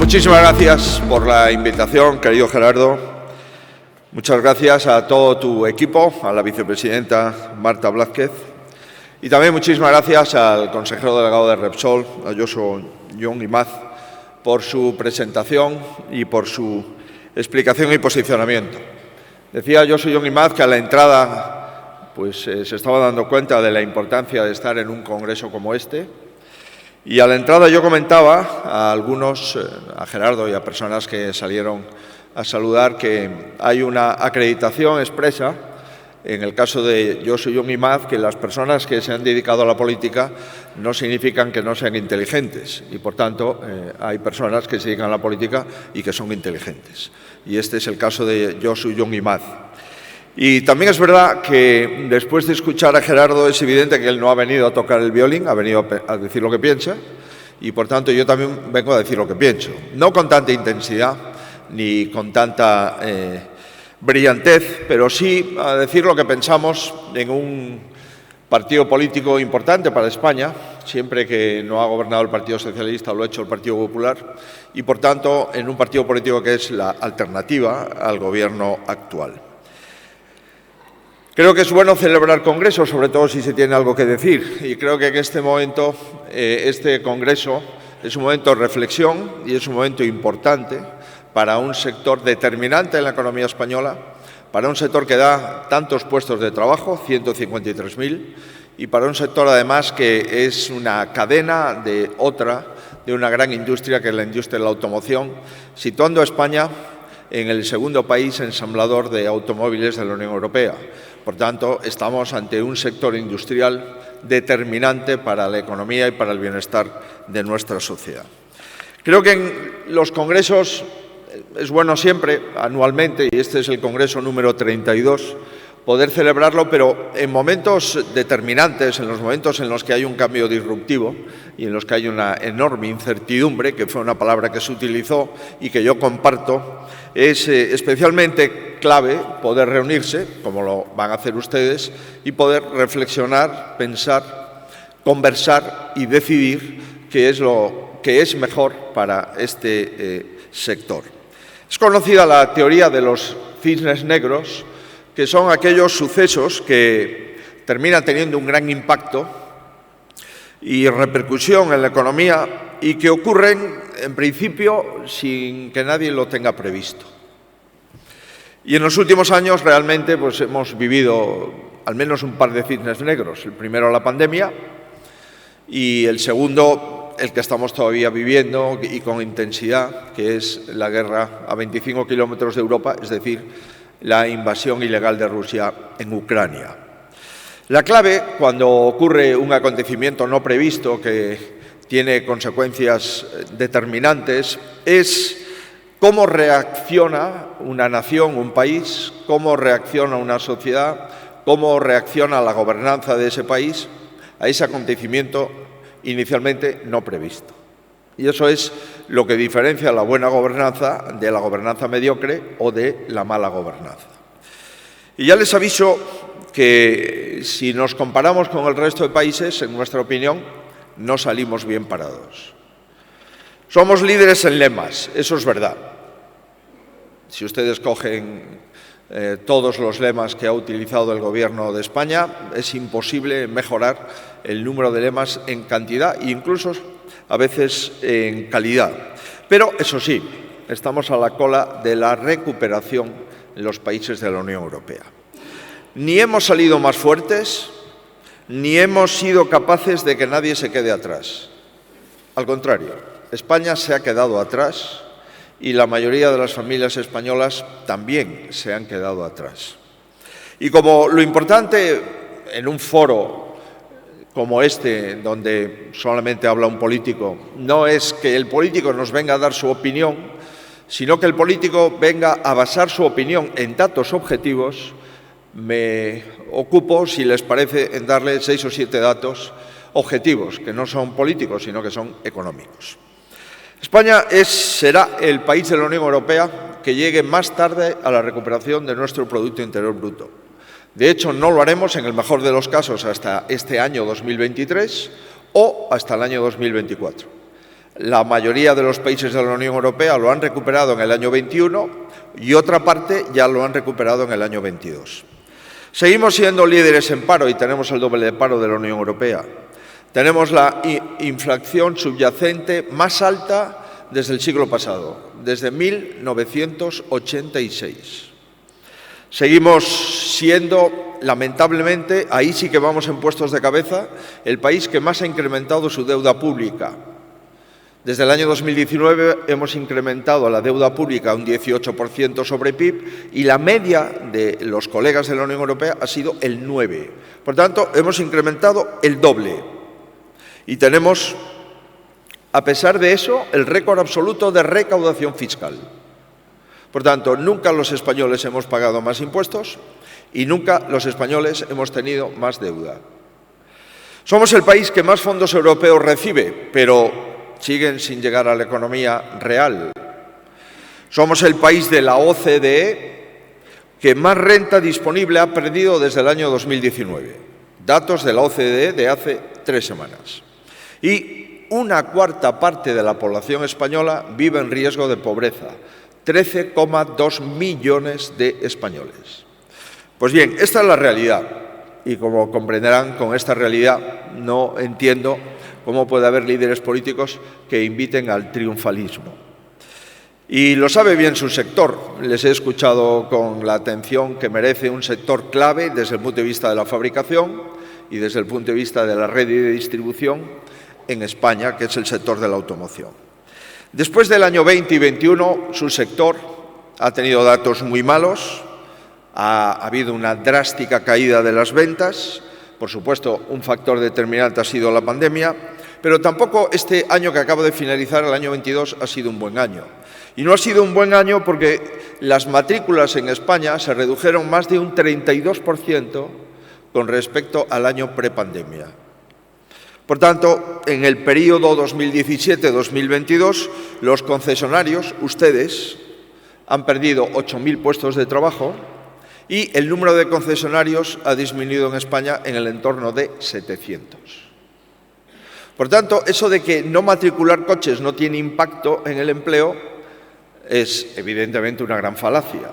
Muchísimas gracias por la invitación, querido Gerardo. Muchas gracias a todo tu equipo, a la vicepresidenta Marta Blázquez, y también muchísimas gracias al consejero delegado de Repsol, a Josu Jon Imaz, por su presentación y por su explicación y posicionamiento. Decía Josu Jon Imaz que a la entrada se estaba dando cuenta de la importancia de estar en un congreso como este. Y a la entrada yo comentaba a algunos, a Gerardo y a personas que salieron a saludar, que hay una acreditación expresa, en el caso de Josu Jon Imaz, que las personas que se han dedicado a la política no significan que no sean inteligentes. Y, por tanto, hay personas que se dedican a la política y que son inteligentes. Y este es el caso de Josu Jon Imaz. Y también es verdad que después de escuchar a Gerardo es evidente que él no ha venido a tocar el violín, ha venido a decir lo que piensa y, por tanto, yo también vengo a decir lo que pienso. No con tanta intensidad ni con tanta brillantez, pero sí a decir lo que pensamos en un partido político importante para España, siempre que no ha gobernado el Partido Socialista, lo ha hecho el Partido Popular, y, por tanto, en un partido político que es la alternativa al gobierno actual. Creo que es bueno celebrar congresos, sobre todo si se tiene algo que decir, y creo que en este momento este congreso es un momento de reflexión y es un momento importante para un sector determinante en la economía española, para un sector que da tantos puestos de trabajo, 153.000, y para un sector además que es una cadena de una gran industria, que es la industria de la automoción, situando a España en el segundo país ensamblador de automóviles de la Unión Europea. Por tanto, estamos ante un sector industrial determinante para la economía y para el bienestar de nuestra sociedad. Creo que en los congresos es bueno siempre, anualmente, y este es el congreso número 32, poder celebrarlo, pero en momentos determinantes, en los momentos en los que hay un cambio disruptivo y en los que hay una enorme incertidumbre, que fue una palabra que se utilizó y que yo comparto, es especialmente clave poder reunirse, como lo van a hacer ustedes, y poder reflexionar, pensar, conversar y decidir qué es lo que es mejor para este sector. Es conocida la teoría de los cisnes negros, que son aquellos sucesos que terminan teniendo un gran impacto y repercusión en la economía y que ocurren, en principio, sin que nadie lo tenga previsto. Y en los últimos años realmente hemos vivido al menos un par de cisnes negros. El primero, la pandemia, y el segundo, el que estamos todavía viviendo y con intensidad, que es la guerra a 25 kilómetros de Europa, es decir, la invasión ilegal de Rusia en Ucrania. La clave, cuando ocurre un acontecimiento no previsto que tiene consecuencias determinantes, es cómo reacciona una nación, un país, cómo reacciona una sociedad, cómo reacciona la gobernanza de ese país a ese acontecimiento inicialmente no previsto. Y eso es lo que diferencia la buena gobernanza de la gobernanza mediocre o de la mala gobernanza. Y ya les aviso que si nos comparamos con el resto de países, en nuestra opinión, no salimos bien parados. Somos líderes en lemas, eso es verdad. Si ustedes cogen todos los lemas que ha utilizado el Gobierno de España, es imposible mejorar el número de lemas en cantidad e incluso a veces en calidad. Pero, eso sí, estamos a la cola de la recuperación en los países de la Unión Europea. Ni hemos salido más fuertes, ni hemos sido capaces de que nadie se quede atrás. Al contrario, España se ha quedado atrás y la mayoría de las familias españolas también se han quedado atrás. Y como lo importante en un foro como este, donde solamente habla un político, no es que el político nos venga a dar su opinión, sino que el político venga a basar su opinión en datos objetivos, me ocupo, si les parece, en darle 6 o 7 datos objetivos, que no son políticos, sino que son económicos. España será el país de la Unión Europea que llegue más tarde a la recuperación de nuestro Producto Interior Bruto. De hecho, no lo haremos, en el mejor de los casos, hasta este año 2023 o hasta el año 2024. La mayoría de los países de la Unión Europea lo han recuperado en el año 21 y otra parte ya lo han recuperado en el año 22. Seguimos siendo líderes en paro y tenemos el doble de paro de la Unión Europea. Tenemos la inflación subyacente más alta desde el siglo pasado, desde 1986. Seguimos siendo, lamentablemente, ahí sí que vamos en puestos de cabeza, el país que más ha incrementado su deuda pública. Desde el año 2019 hemos incrementado la deuda pública un 18% sobre PIB y la media de los colegas de la Unión Europea ha sido el 9%. Por tanto, hemos incrementado el doble. Y tenemos, a pesar de eso, el récord absoluto de recaudación fiscal. Por tanto, nunca los españoles hemos pagado más impuestos y nunca los españoles hemos tenido más deuda. Somos el país que más fondos europeos recibe, pero siguen sin llegar a la economía real. Somos el país de la OCDE que más renta disponible ha perdido desde el año 2019. Datos de la OCDE de hace 3 semanas. Y una cuarta parte de la población española vive en riesgo de pobreza. 13,2 millones de españoles. Pues bien, esta es la realidad. Y como comprenderán, con esta realidad no entiendo cómo puede haber líderes políticos que inviten al triunfalismo. Y lo sabe bien su sector. Les he escuchado con la atención que merece un sector clave desde el punto de vista de la fabricación y desde el punto de vista de la red de distribución en España, que es el sector de la automoción. Después del año 20 y 21, su sector ha tenido datos muy malos, ha habido una drástica caída de las ventas, por supuesto, un factor determinante ha sido la pandemia, pero tampoco este año que acaba de finalizar, el año 22, ha sido un buen año. Y no ha sido un buen año porque las matrículas en España se redujeron más de un 32% con respecto al año prepandemia. Por tanto, en el periodo 2017-2022, los concesionarios, ustedes, han perdido 8.000 puestos de trabajo y el número de concesionarios ha disminuido en España en el entorno de 700. Por tanto, eso de que no matricular coches no tiene impacto en el empleo es evidentemente una gran falacia.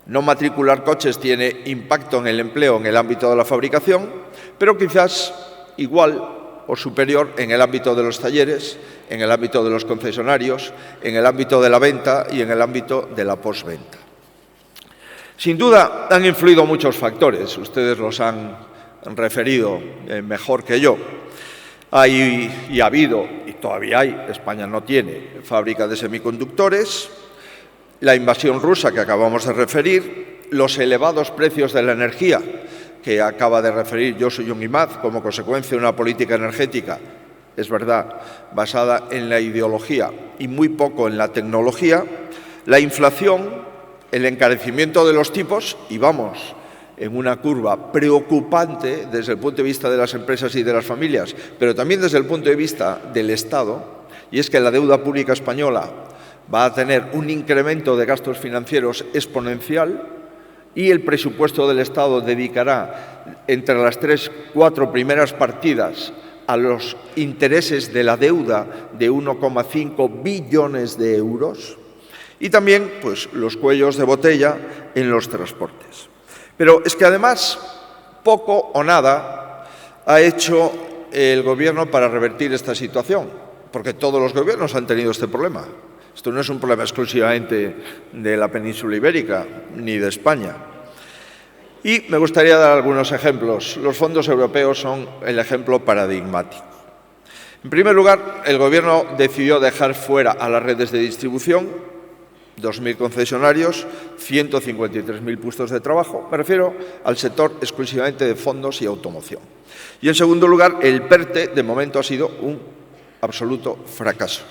No matricular coches tiene impacto en el empleo en el ámbito de la fabricación, pero quizás igual o superior en el ámbito de los talleres, en el ámbito de los concesionarios, en el ámbito de la venta y en el ámbito de la postventa. Sin duda han influido muchos factores, ustedes los han referido mejor que yo. Hay y ha habido, y todavía hay, España no tiene fábrica de semiconductores, la invasión rusa que acabamos de referir, los elevados precios de la energía que acaba de referir Josu Jon Imaz como consecuencia de una política energética, es verdad, basada en la ideología y muy poco en la tecnología, la inflación, el encarecimiento de los tipos, y vamos en una curva preocupante desde el punto de vista de las empresas y de las familias, pero también desde el punto de vista del Estado, y es que la deuda pública española va a tener un incremento de gastos financieros exponencial y el presupuesto del Estado dedicará entre las 3-4 primeras partidas a los intereses de la deuda de 1,5 billones de euros y también pues, los cuellos de botella en los transportes. Pero es que además poco o nada ha hecho el Gobierno para revertir esta situación, porque todos los gobiernos han tenido este problema. Esto no es un problema exclusivamente de la península ibérica ni de España. Y me gustaría dar algunos ejemplos. Los fondos europeos son el ejemplo paradigmático. En primer lugar, el Gobierno decidió dejar fuera a las redes de distribución 2.000 concesionarios, 153.000 puestos de trabajo. Me refiero al sector exclusivamente de fondos y automoción. Y en segundo lugar, el PERTE de momento ha sido un absoluto fracaso.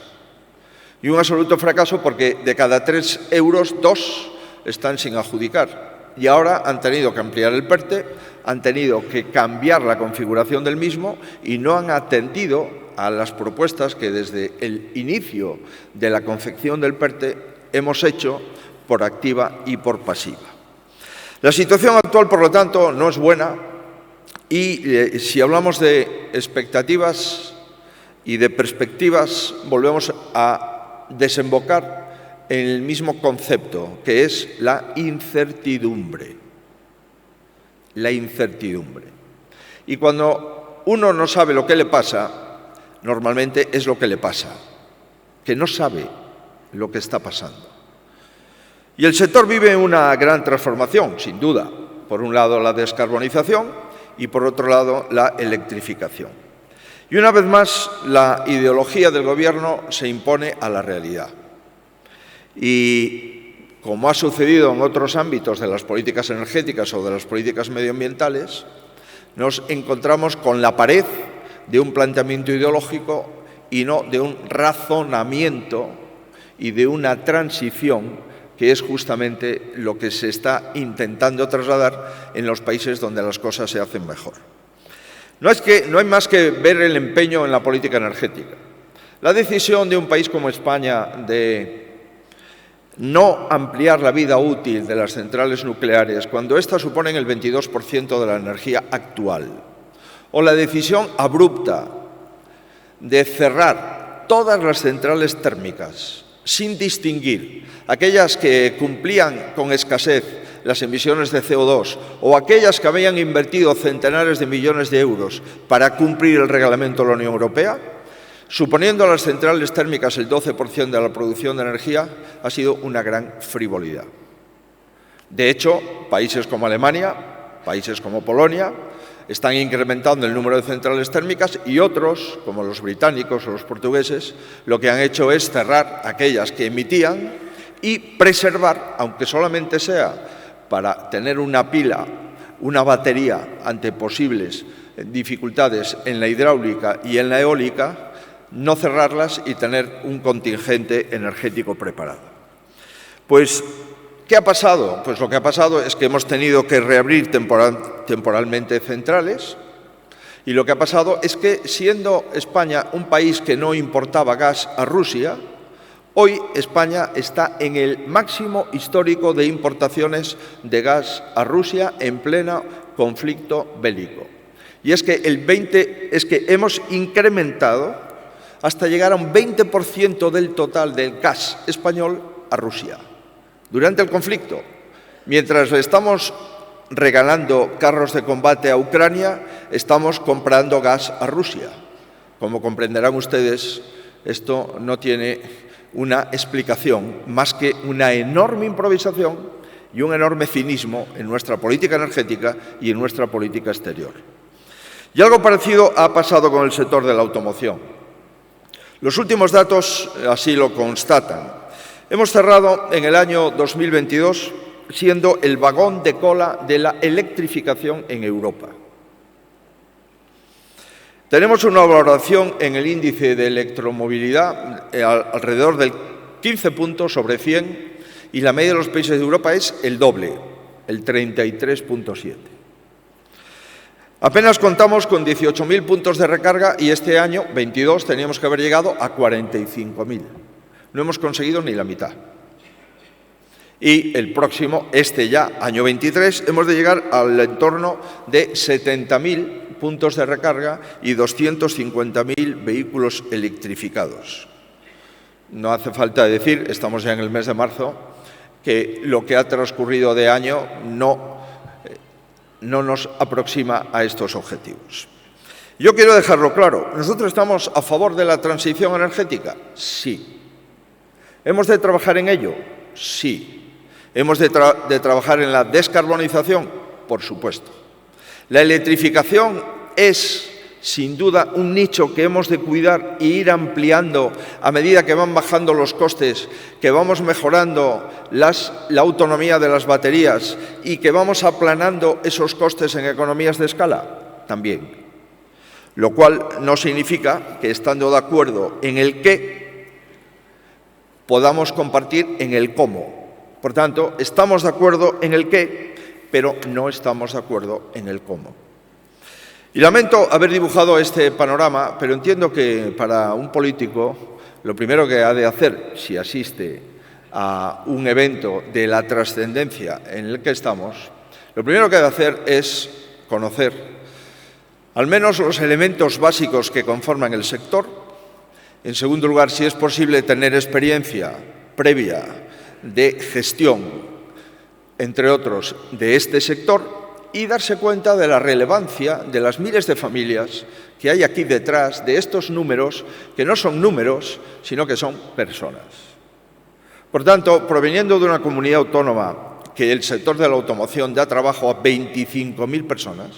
Y un absoluto fracaso porque de cada 3 euros, 2 están sin adjudicar. Y ahora han tenido que ampliar el PERTE, han tenido que cambiar la configuración del mismo y no han atendido a las propuestas que desde el inicio de la confección del PERTE hemos hecho por activa y por pasiva. La situación actual, por lo tanto, no es buena y si hablamos de expectativas Y de perspectivas volvemos a desembocar en el mismo concepto, que es la incertidumbre. La incertidumbre. Y cuando uno no sabe lo que le pasa, normalmente es lo que le pasa, que no sabe lo que está pasando. Y el sector vive una gran transformación, sin duda. Por un lado, la descarbonización y, por otro lado, la electrificación. Y una vez más, la ideología del Gobierno se impone a la realidad. Y, como ha sucedido en otros ámbitos de las políticas energéticas o de las políticas medioambientales, nos encontramos con la pared de un planteamiento ideológico y no de un razonamiento y de una transición, que es justamente lo que se está intentando trasladar en los países donde las cosas se hacen mejor. No hay más que ver el empeño en la política energética. La decisión de un país como España de no ampliar la vida útil de las centrales nucleares cuando éstas suponen el 22% de la energía actual, o la decisión abrupta de cerrar todas las centrales térmicas sin distinguir aquellas que cumplían con escasez las emisiones de CO2 o aquellas que habían invertido centenares de millones de euros para cumplir el reglamento de la Unión Europea, suponiendo a las centrales térmicas el 12% de la producción de energía, ha sido una gran frivolidad. De hecho, países como Alemania, países como Polonia, están incrementando el número de centrales térmicas y otros, como los británicos o los portugueses, lo que han hecho es cerrar aquellas que emitían y preservar, aunque solamente sea para tener una pila, una batería ante posibles dificultades en la hidráulica y en la eólica, no cerrarlas y tener un contingente energético preparado. Pues, ¿qué ha pasado? Pues lo que ha pasado es que hemos tenido que reabrir temporalmente centrales y lo que ha pasado es que, siendo España un país que no importaba gas a Rusia, hoy España está en el máximo histórico de importaciones de gas a Rusia en pleno conflicto bélico. Y es que hemos incrementado hasta llegar a un 20% del total del gas español a Rusia durante el conflicto. Mientras le estamos regalando carros de combate a Ucrania, estamos comprando gas a Rusia. Como comprenderán ustedes, esto no tiene una explicación más que una enorme improvisación y un enorme cinismo en nuestra política energética y en nuestra política exterior. Y algo parecido ha pasado con el sector de la automoción. Los últimos datos así lo constatan. Hemos cerrado en el año 2022 siendo el vagón de cola de la electrificación en Europa. Tenemos una valoración en el índice de electromovilidad alrededor del 15 puntos sobre 100 y la media de los países de Europa es el doble, el 33,7. Apenas contamos con 18.000 puntos de recarga y este año, 22, teníamos que haber llegado a 45.000. No hemos conseguido ni la mitad. Y el próximo, año 23, hemos de llegar al entorno de 70.000 puntos de recarga y 250.000 vehículos electrificados. No hace falta decir, estamos ya en el mes de marzo, que lo que ha transcurrido de año no nos aproxima a estos objetivos. Yo quiero dejarlo claro, ¿nosotros estamos a favor de la transición energética? Sí. ¿Hemos de trabajar en ello? Sí. ¿Hemos de trabajar en la descarbonización? Por supuesto. La electrificación es, sin duda, un nicho que hemos de cuidar e ir ampliando a medida que van bajando los costes, que vamos mejorando la autonomía de las baterías y que vamos aplanando esos costes en economías de escala. También. Lo cual no significa que, estando de acuerdo en el qué, podamos compartir en el cómo. Por tanto, estamos de acuerdo en el qué, pero no estamos de acuerdo en el cómo. Y lamento haber dibujado este panorama, pero entiendo que para un político lo primero que ha de hacer, si asiste a un evento de la trascendencia en el que estamos, lo primero que ha de hacer es conocer al menos los elementos básicos que conforman el sector En segundo lugar, si es posible tener experiencia previa de gestión, entre otros, de este sector, y darse cuenta de la relevancia de las miles de familias que hay aquí detrás de estos números, que no son números, sino que son personas. Por tanto, proveniendo de una comunidad autónoma que el sector de la automoción da trabajo a 25.000 personas,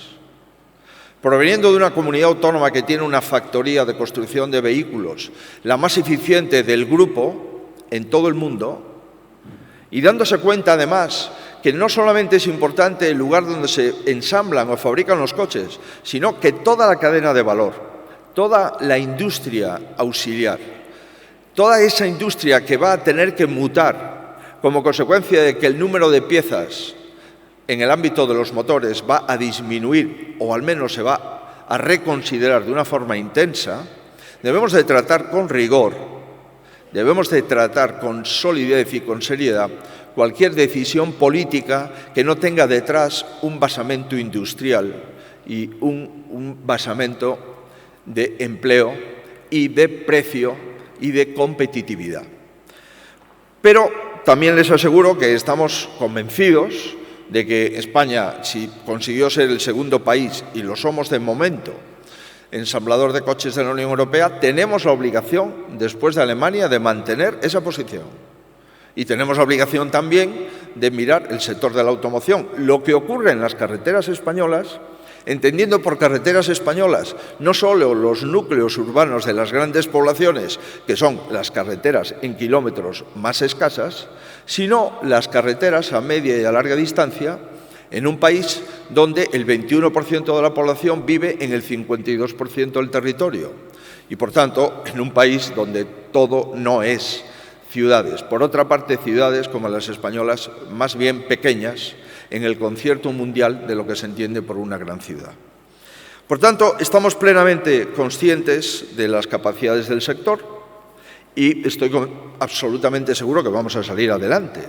proveniendo de una comunidad autónoma que tiene una factoría de construcción de vehículos, la más eficiente del grupo en todo el mundo, y dándose cuenta, además, que no solamente es importante el lugar donde se ensamblan o fabrican los coches, sino que toda la cadena de valor, toda la industria auxiliar, toda esa industria que va a tener que mutar como consecuencia de que el número de piezas en el ámbito de los motores va a disminuir o al menos se va a reconsiderar de una forma intensa, debemos de tratar con rigor, debemos de tratar con solidez y con seriedad cualquier decisión política que no tenga detrás un basamento industrial y un basamento de empleo y de precio y de competitividad. Pero también les aseguro que estamos convencidos de que España, si consiguió ser el segundo país, y lo somos de momento, ensamblador de coches de la Unión Europea, tenemos la obligación, después de Alemania, de mantener esa posición. Y tenemos la obligación también de mirar el sector de la automoción. Lo que ocurre en las carreteras españolas, entendiendo por carreteras españolas no solo los núcleos urbanos de las grandes poblaciones, que son las carreteras en kilómetros más escasas, sino las carreteras a media y a larga distancia en un país donde el 21% de la población vive en el 52% del territorio y, por tanto, en un país donde todo no es ciudades. Por otra parte, ciudades como las españolas, más bien pequeñas, en el concierto mundial de lo que se entiende por una gran ciudad. Por tanto, estamos plenamente conscientes de las capacidades del sector y estoy absolutamente seguro que vamos a salir adelante,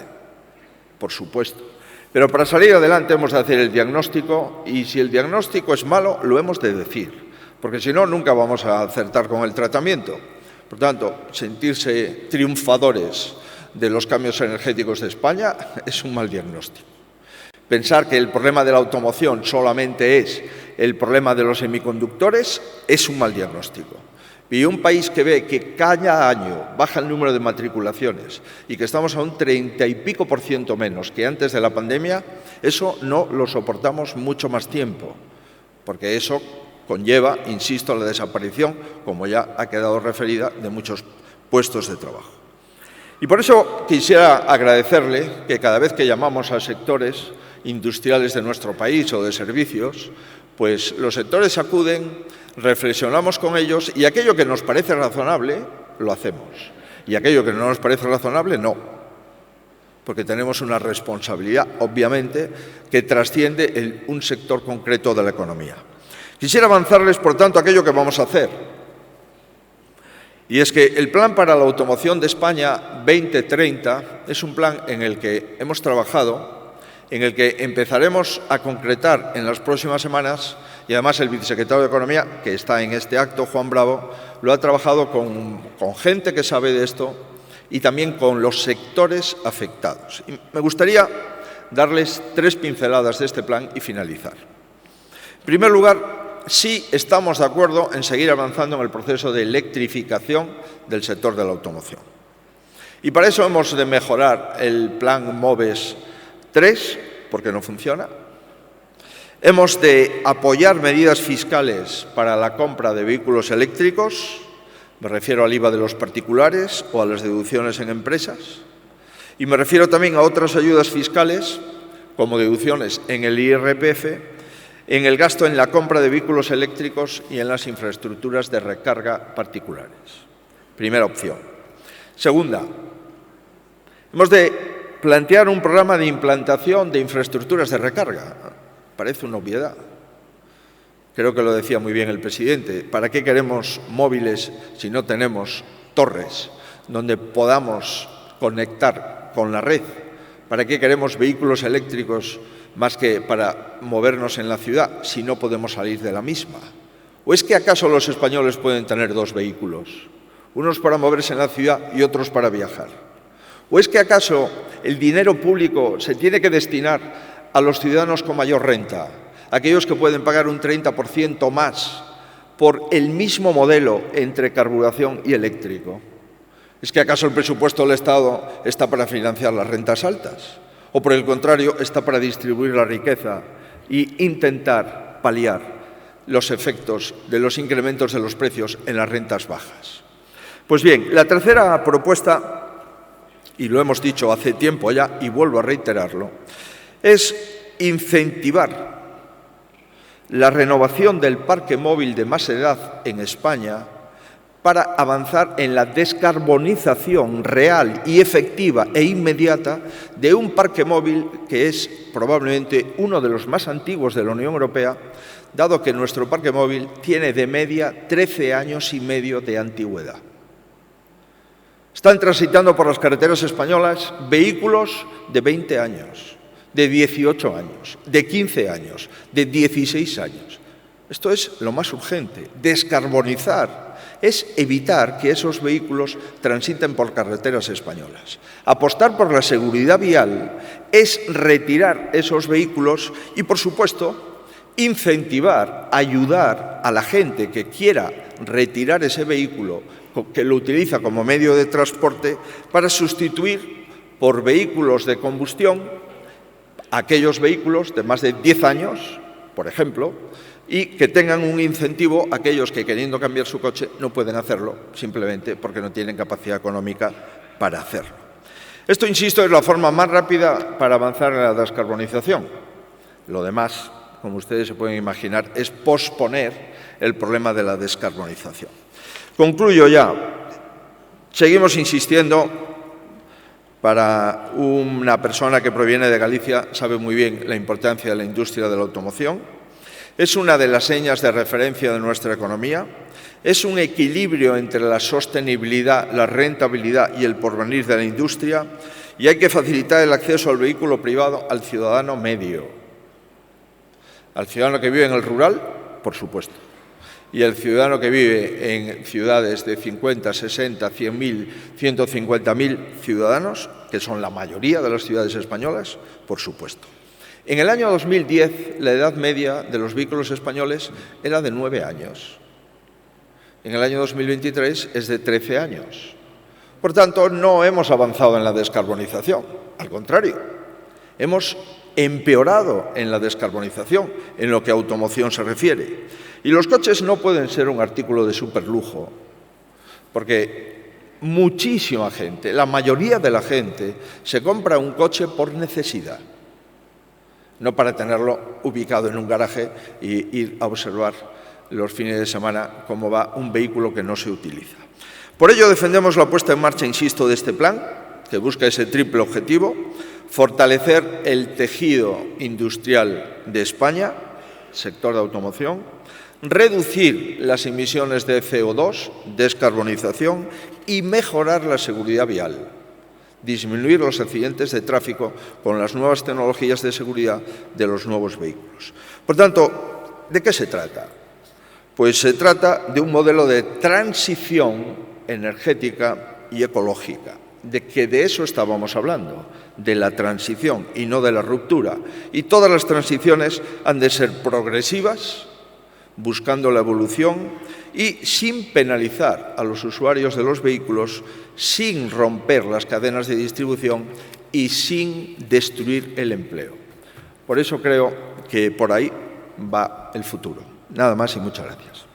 por supuesto. Pero para salir adelante hemos de hacer el diagnóstico y si el diagnóstico es malo, lo hemos de decir, porque si no, nunca vamos a acertar con el tratamiento. Por tanto, sentirse triunfadores de los cambios energéticos de España es un mal diagnóstico. Pensar que el problema de la automoción solamente es el problema de los semiconductores es un mal diagnóstico. Y un país que ve que cada año baja el número de matriculaciones y que estamos a un 30 y pico % menos que antes de la pandemia, eso no lo soportamos mucho más tiempo, porque eso conlleva, insisto, la desaparición, como ya ha quedado referida, de muchos puestos de trabajo. Y por eso quisiera agradecerle que cada vez que llamamos a sectores industriales de nuestro país o de servicios, pues los sectores acuden, reflexionamos con ellos y aquello que nos parece razonable, lo hacemos. Y aquello que no nos parece razonable, no. Porque tenemos una responsabilidad, obviamente, que trasciende un sector concreto de la economía. Quisiera avanzarles, por tanto, aquello que vamos a hacer. Y es que el Plan para la Automoción de España 2030 es un plan en el que hemos trabajado, en el que empezaremos a concretar en las próximas semanas, y además el vicesecretario de Economía, que está en este acto, Juan Bravo, lo ha trabajado con gente que sabe de esto y también con los sectores afectados. Y me gustaría darles 3 pinceladas de este plan y finalizar. En primer lugar, sí estamos de acuerdo en seguir avanzando en el proceso de electrificación del sector de la automoción. Y para eso hemos de mejorar el plan MOVES 3, porque no funciona. Hemos de apoyar medidas fiscales para la compra de vehículos eléctricos, me refiero al IVA de los particulares o a las deducciones en empresas. Y me refiero también a otras ayudas fiscales, como deducciones en el IRPF, en el gasto en la compra de vehículos eléctricos y en las infraestructuras de recarga particulares. Primera opción. Segunda, hemos de plantear un programa de implantación de infraestructuras de recarga. Parece una obviedad. Creo que lo decía muy bien el presidente. ¿Para qué queremos móviles si no tenemos torres donde podamos conectar con la red? ¿Para qué queremos vehículos eléctricos más que para movernos en la ciudad si no podemos salir de la misma? ¿O es que acaso los españoles pueden tener 2 vehículos? unos para moverse en la ciudad y otros para viajar. ¿O es que acaso el dinero público se tiene que destinar a los ciudadanos con mayor renta, aquellos que pueden pagar un 30% más por el mismo modelo entre carburación y eléctrico? ¿Es que acaso el presupuesto del Estado está para financiar las rentas altas? ¿O por el contrario, está para distribuir la riqueza e intentar paliar los efectos de los incrementos de los precios en las rentas bajas? Pues bien, la tercera propuesta, y lo hemos dicho hace tiempo ya y vuelvo a reiterarlo, es incentivar la renovación del parque móvil de más edad en España para avanzar en la descarbonización real y efectiva e inmediata de un parque móvil que es probablemente uno de los más antiguos de la Unión Europea, dado que nuestro parque móvil tiene de media 13 años y medio de antigüedad. Están transitando por las carreteras españolas vehículos de 20 años, de 18 años, de 15 años, de 16 años. Esto es lo más urgente, descarbonizar. Es evitar que esos vehículos transiten por carreteras españolas. Apostar por la seguridad vial es retirar esos vehículos y, por supuesto, incentivar, ayudar a la gente que quiera retirar ese vehículo, que lo utiliza como medio de transporte, para sustituir por vehículos de combustión aquellos vehículos de más de 10 años, por ejemplo, y que tengan un incentivo a aquellos que, queriendo cambiar su coche, no pueden hacerlo simplemente porque no tienen capacidad económica para hacerlo. Esto, insisto, es la forma más rápida para avanzar en la descarbonización. Lo demás, como ustedes se pueden imaginar, es posponer el problema de la descarbonización. Concluyo ya. Seguimos insistiendo. Para una persona que proviene de Galicia, sabe muy bien la importancia de la industria de la automoción. Es una de las señas de referencia de nuestra economía. Es un equilibrio entre la sostenibilidad, la rentabilidad y el porvenir de la industria. Y hay que facilitar el acceso al vehículo privado al ciudadano medio. Al ciudadano que vive en el rural, por supuesto. Y el ciudadano que vive en ciudades de 50, 60, 100.000, 150.000 ciudadanos, que son la mayoría de las ciudades españolas, por supuesto. En el año 2010, la edad media de los vehículos españoles era de 9 años. En el año 2023 es de 13 años. Por tanto, no hemos avanzado en la descarbonización. Al contrario, hemos empeorado en la descarbonización en lo que a automoción se refiere. Y los coches no pueden ser un artículo de superlujo, porque muchísima gente, la mayoría de la gente, se compra un coche por necesidad, no para tenerlo ubicado en un garaje y ir a observar los fines de semana cómo va un vehículo que no se utiliza. Por ello defendemos la puesta en marcha, insisto, de este plan, que busca ese triple objetivo: fortalecer el tejido industrial de España, sector de automoción, reducir las emisiones de CO2, descarbonización y mejorar la seguridad vial, disminuir los accidentes de tráfico con las nuevas tecnologías de seguridad de los nuevos vehículos. Por tanto, ¿de qué se trata? Pues se trata de un modelo de transición energética y ecológica, de eso estábamos hablando, de la transición y no de la ruptura. Y todas las transiciones han de ser progresivas, buscando la evolución y sin penalizar a los usuarios de los vehículos, sin romper las cadenas de distribución y sin destruir el empleo. Por eso creo que por ahí va el futuro. Nada más y muchas gracias.